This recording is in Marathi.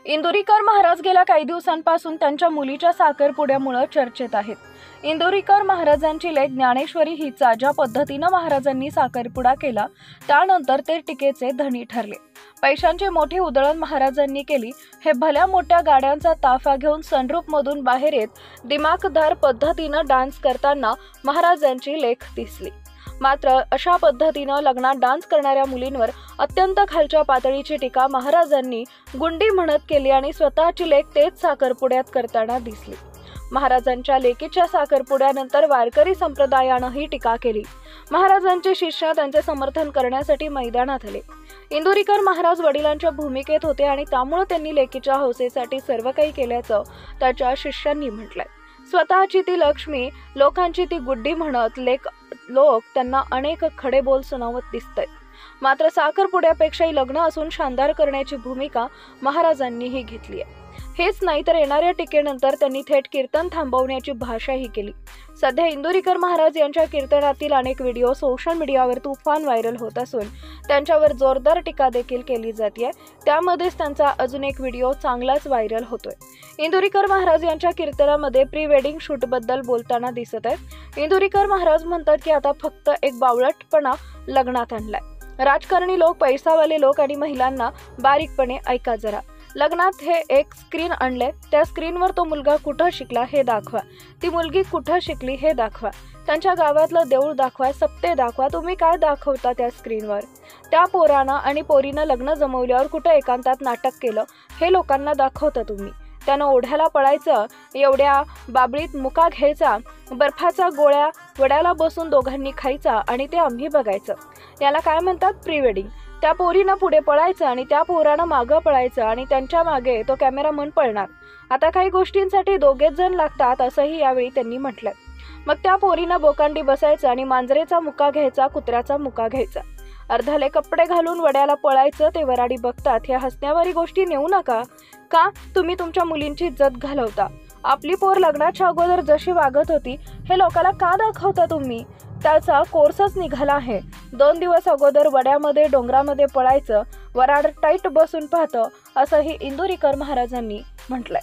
इंदुरीकर महाराज गेल्या काही दिवसांपासून त्यांच्या मुलीच्या साखरपुड्यामुळे चर्चेत आहेत। इंदुरीकर महाराजांची लेक ज्ञानेश्वरी हिचा ज्या पद्धतीने महाराजांनी साखरपुडा केला त्यानंतर ते टीकेचे धनी ठरले। पैशांची मोठी उधळण महाराजांनी केली। हे भल्या मोठ्या गाड्यांचा ताफा घेऊन सनरूफ मधून बाहेर येत दिमाखदार पद्धतीने डान्स करताना महाराजांची लेक दिसली। मात्र अशा पद्धतीने लग्नात डान्स करणाऱ्या मुलींवर अत्यंत खालच्या पातळीची टीका महाराजांनी गुंडी म्हणत केली आणि स्वतःची लेक तेच साखरपुड्यात करताना दिसली। महाराजांच्या लेकीच्या साखरपुड्यानंतर वारकरी संप्रदायानेही टीका केली। महाराजांचे शिष्य त्यांचे समर्थन करण्यासाठी मैदानात आले। इंदुरीकर महाराज वडिलांच्या भूमिकेत होते आणि त्यामुळे त्यांनी लेकीच्या हौसेसाठी सर्व काही केल्याचं त्याच्या शिष्यांनी म्हटलंय। स्वतःची ती लक्ष्मी, लोकांची ती गुड्डी म्हणत लोक त्यांना अनेक खडे बोल सुनावत दिसतात। मात्र साखरपुड्यापेक्षाही लग्न असून शानदार करण्याची भूमिका महाराजांनीही घेतली आहे। हेच नाही तर येणाऱ्या टीकेनंतर त्यांनी थेट कीर्तन थांबवण्याची भाषाही केली। सध्या इंदुरीकर महाराज यांच्या कीर्तनातील अनेक व्हिडिओ सोशल मीडियावर तुफान व्हायरल होत असून त्यांच्यावर जोरदार टीका देखील केली जाते। त्यामध्येच त्यांचा अजून एक व्हिडिओ चांगलाच व्हायरल होतोय। इंदुरीकर महाराज यांच्या कीर्तनामध्ये प्री वेडिंग शूट बद्दल बोलताना दिसत आहे। इंदुरीकर महाराज म्हणतात की आता फक्त एक बावळटपणा लग्नात आणलाय। राजकारणी लोक, पैसावाले लोक आणि महिलांना बारीकपणे ऐका जरा। लग्नात हे एक स्क्रीन आणले, त्या स्क्रीनवर तो मुलगा कुठं शिकला हे दाखवा, ती मुलगी कुठं शिकली हे दाखवा, त्यांच्या गावातलं देऊळ दाखवा, सप्ते दाखवा। तुम्ही काय दाखवता त्या स्क्रीनवर? त्या पोरानं आणि पोरीनं लग्न जमवल्यावर कुठं एकांतात नाटक केलं हे लोकांना दाखवता तुम्ही। त्यानं ओढ्याला पळायचं, एवढ्या बाबळीत मुका घ्यायचा, बर्फाचा गोळ्या वड्याला बसून दोघांनी खायचा आणि ते आम्ही बघायचं। याला काय म्हणतात? Pre wedding. त्या पोरीनं पुढे पळायचं आणि त्या पोरानं मागं पळायचं आणि त्यांच्या मागे तो कॅमेरामन पळणार। आता काही गोष्टींसाठी दोघेच जण लागतात असंही यावेळी त्यांनी म्हटलंय। मग त्या पोरीनं बोकांडी बसायचं आणि मांजरेचा मुका घ्यायचा, कुत्र्याचा मुका घ्यायचा, अर्धाले कपडे घालून वड्याला पळायचं। ते वराडी बघतात, हे हसण्यावारी गोष्टी नेऊ नका। का तुम्ही तुमच्या मुलींची इज्जत घालवता? आपली पोर लग्नाच्या अगोदर जशी वागत होती हे लोकांना का दाखवता तुम्ही? त्याचा कोर्सच निघाला आहे। 2 दिवस अगोदर वड्यामध्ये डोंगरामध्ये पळायचं, वराड टाईट बसून पाहतं असंही इंदुरीकर महाराजांनी म्हटलंय।